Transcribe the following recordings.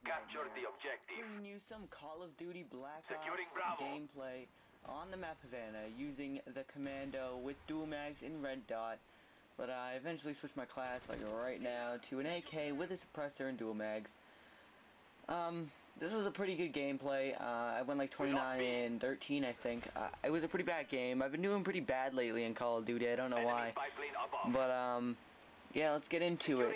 Capture the objective. Bringing you some Call of Duty Black Securing Ops Bravo. gameplay on the map Havana using the Commando with dual mags in red dot. But I eventually switched my class, like right now, to an AK with a suppressor and dual mags. This was a pretty good gameplay. I went like 29 and 13, I think. It was a pretty bad game. I've been doing pretty bad lately in Call of Duty. I don't know why. But yeah, let's get into it.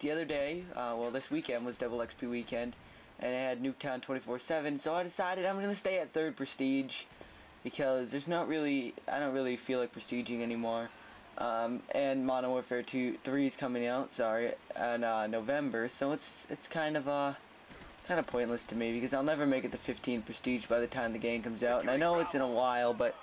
The other day, well, this weekend was Double XP weekend, and I had Nuketown 24/7. So I decided I'm gonna stay at 3rd Prestige because there's not really, I don't really feel like prestiging anymore. And Modern Warfare 3 is coming out, sorry, in November, so it's kind of pointless to me because I'll never make it to 15 prestige by the time the game comes out. And I know it's in a while, but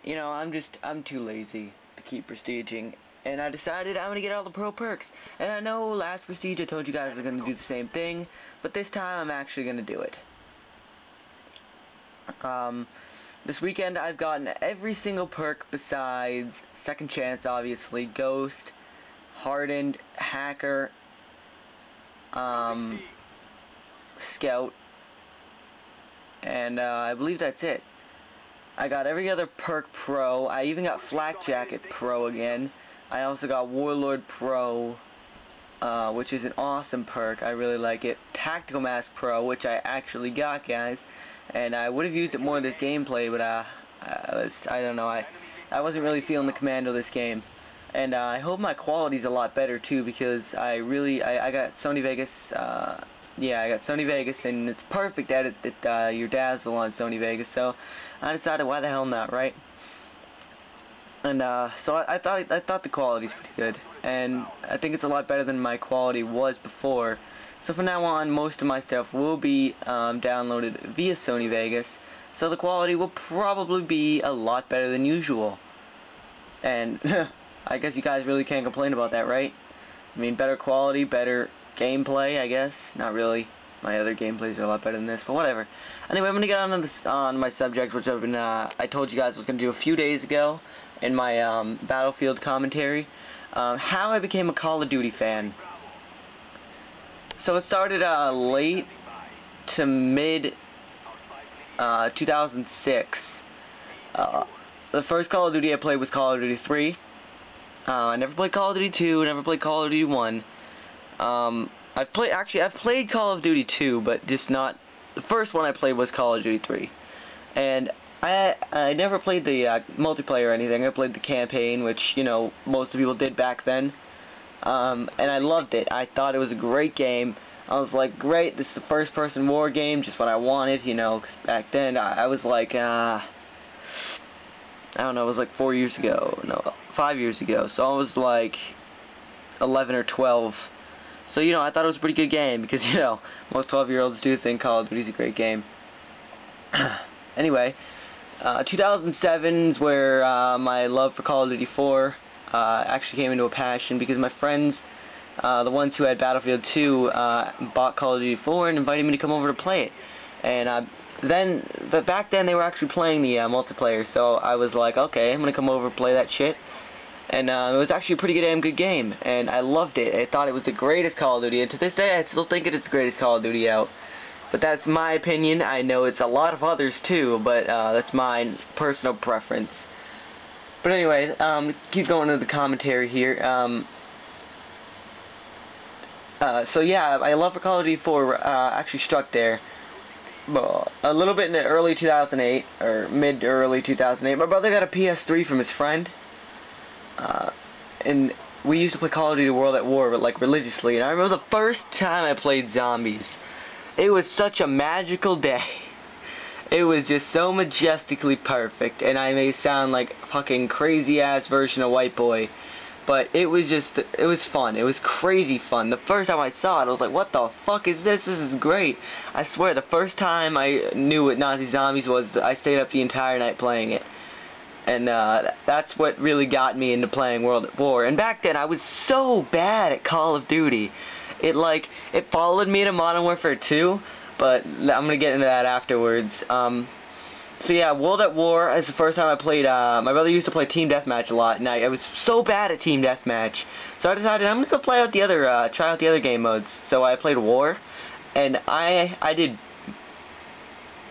you know, I'm too lazy to keep prestiging. And I decided I'm gonna get all the pro perks. And I know last prestige I told you guys I was gonna do the same thing, but this time I'm actually gonna do it. This weekend I've gotten every single perk besides Second Chance, obviously, Ghost, Hardened, Hacker, Scout, and I believe that's it. I got every other perk Pro. I even got Flak Jacket Pro again. I also got Warlord Pro, which is an awesome perk. I really like it. Tactical Mask Pro, which I actually got, guys. And I would have used it more in this gameplay, but I don't know. I wasn't really feeling the Commando this game. And I hope my quality's a lot better too, because I got Sony Vegas. Yeah, I got Sony Vegas, and it's perfect at it that your dazzle on Sony Vegas. So I decided, why the hell not, right? And so I thought the quality's pretty good, and I think it's a lot better than my quality was before. So from now on, most of my stuff will be downloaded via Sony Vegas, so the quality will probably be a lot better than usual. And I guess you guys really can't complain about that, right? I mean, better quality, better gameplay, I guess. Not really. My other gameplays are a lot better than this, but whatever. Anyway, I'm gonna get on my subject, which I've been I told you guys I was gonna do a few days ago in my Battlefield commentary. How I became a Call of Duty fan. So it started late to mid 2006. The first Call of Duty I played was Call of Duty 3. I never played Call of Duty 2, never played Call of Duty 1. I've played Call of Duty 2, but just not, the first one I played was Call of Duty 3. And I never played the multiplayer or anything. I played the campaign, which, you know, most people did back then. And I loved it. I thought it was a great game. I was like, great, this is a first-person war game, just what I wanted, you know, because back then I was like, I don't know, it was like 4 years ago, no, 5 years ago, so I was like 11 or 12. So, you know, I thought it was a pretty good game, because, you know, most 12-year-olds do think Call of Duty is a great game. Anyway, 2007 is where my love for Call of Duty 4 actually came into a passion, because my friends, the ones who had Battlefield 2, bought Call of Duty 4 and invited me to come over to play it. And back then they were actually playing the multiplayer, so I was like, okay, I'm gonna come over and play that shit. And it was actually a pretty damn good game, and I loved it. I thought it was the greatest Call of Duty, and to this day I still think it is the greatest Call of Duty out. But that's my opinion. I know it's a lot of others too, but that's my personal preference. But anyway, keep going into the commentary here. So yeah, my love for Call of Duty 4 actually struck there. Well, a little bit in the early 2008, or mid to early 2008. My brother got a PS3 from his friend. And we used to play Call of Duty World at War, but like religiously. And I remember the first time I played Zombies. It was such a magical day. It was just so majestically perfect, and I may sound like a fucking crazy ass version of White Boy, but it was just, it was fun. It was crazy fun. The first time I saw it, I was like, what the fuck is this? This is great. I swear, the first time I knew what Nazi Zombies was, I stayed up the entire night playing it. And that's what really got me into playing World at War. And back then, I was so bad at Call of Duty. It followed me to Modern Warfare 2, but I'm gonna get into that afterwards. So yeah, World at War is the first time I played. My brother used to play Team Deathmatch a lot, and I was so bad at Team Deathmatch. So I decided I'm gonna go play out the other, try out the other game modes. So I played War, and I did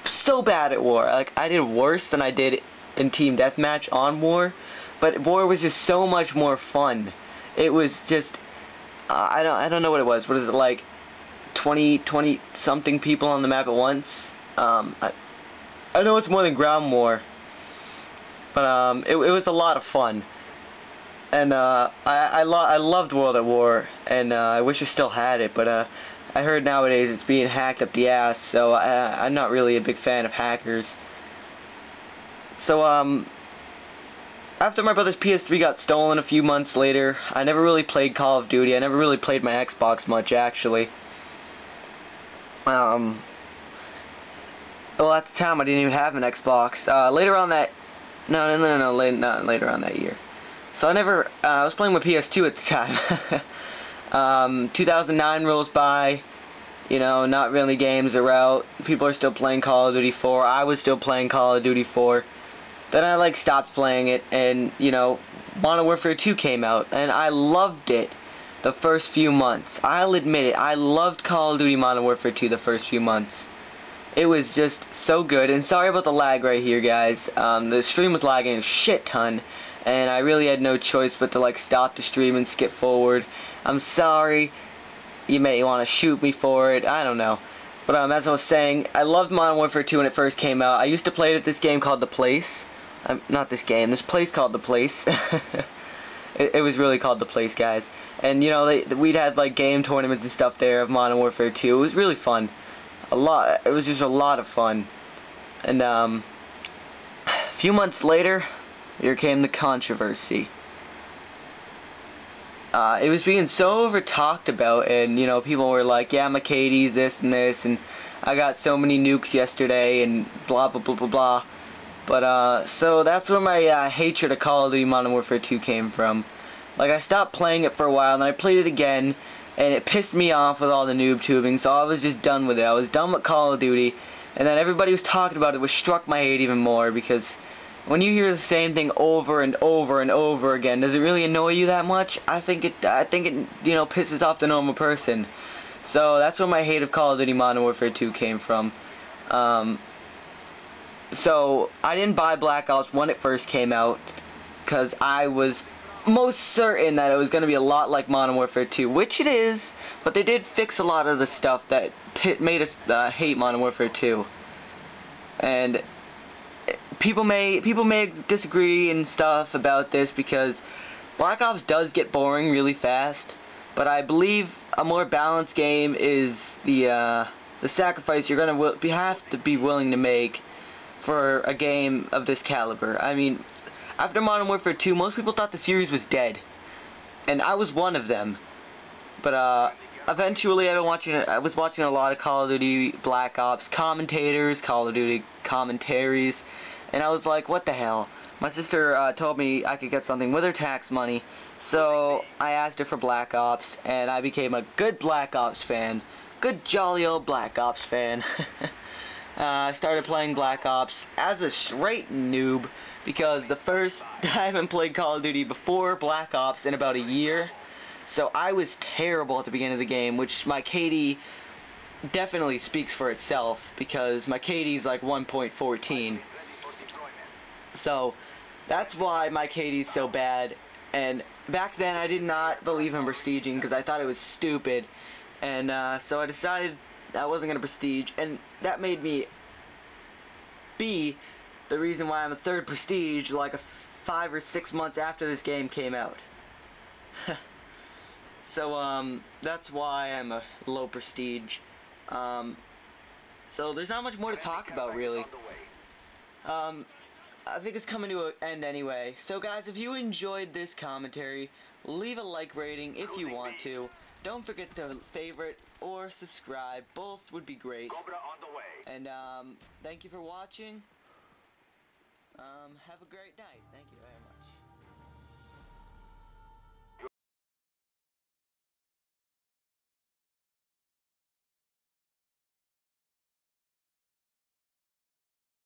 so bad at War. Like, I did worse than I did in Team Deathmatch on War, but War was just so much more fun. It was just, I don't know what it was. What is it, like 20 something people on the map at once? I know it's more than Ground War, but it was a lot of fun. And I loved World at War, and I wish I still had it, but I heard nowadays it's being hacked up the ass, so I'm not really a big fan of hackers. So after my brother's PS3 got stolen a few months later, I never really played Call of Duty. I never really played my Xbox much, actually. Well, at the time I didn't even have an Xbox. Later on that, no, not later on that year. So I was playing my PS2 at the time. 2009 rolls by, you know, not really games are out. People are still playing Call of Duty 4. I was still playing Call of Duty 4. Then I, like, stopped playing it, and, you know, Modern Warfare 2 came out, and I loved it the first few months. I'll admit it, I loved Call of Duty Modern Warfare 2 the first few months. It was just so good, and sorry about the lag right here, guys. The stream was lagging a shit ton, and I really had no choice but to, like, stop the stream and skip forward. I'm sorry. You may want to shoot me for it. I don't know. But as I was saying, I loved Modern Warfare 2 when it first came out. I used to play it at this game called The Place. Not this game. This place called The Place. It was really called The Place, guys. And, you know, we'd had, like, game tournaments and stuff there of Modern Warfare 2. It was really fun. It was just a lot of fun. And, a few months later, here came the controversy. It was being so over-talked about, and, you know, people were like, yeah, McCady's this and this, and I got so many nukes yesterday, and blah, blah, blah, blah, blah. But, so that's where my, hatred of Call of Duty Modern Warfare 2 came from. Like, I stopped playing it for a while, and then I played it again, and it pissed me off with all the noob tubing, so I was just done with it. I was done with Call of Duty, and then everybody was talking about it, which struck my hate even more, because when you hear the same thing over and over and over again, does it really annoy you that much? I think it, you know, pisses off the normal person. So that's where my hate of Call of Duty Modern Warfare 2 came from. So I didn't buy Black Ops when it first came out, because I was most certain that it was going to be a lot like Modern Warfare 2, which it is, but they did fix a lot of the stuff that made us hate Modern Warfare 2. And people may disagree and stuff about this, because Black Ops does get boring really fast, but I believe a more balanced game is the sacrifice you're gonna have to be willing to make for a game of this caliber. I mean, after Modern Warfare 2, most people thought the series was dead, and I was one of them. But eventually, I was watching a lot of Call of Duty Black Ops commentators, Call of Duty commentaries, and I was like, what the hell? My sister told me I could get something with her tax money, so I asked her for Black Ops, and I became a good Black Ops fan. Good jolly old Black Ops fan. I started playing Black Ops as a straight noob, because I haven't played Call of Duty before Black Ops in about a year, so I was terrible at the beginning of the game, which my KD definitely speaks for itself, because my KD's like 1.14. So that's why my KD's so bad. And back then I did not believe in prestiging, because I thought it was stupid, and so I decided I wasn't going to prestige, and that made me be the reason why I'm a third prestige like 5 or 6 months after this game came out. So that's why I'm a low prestige. So there's not much more to talk about, really. I think it's coming to an end anyway. So guys, if you enjoyed this commentary, leave a like rating if you want to. Don't forget to favorite or subscribe. Both would be great. And thank you for watching. Have a great night. Thank you very much.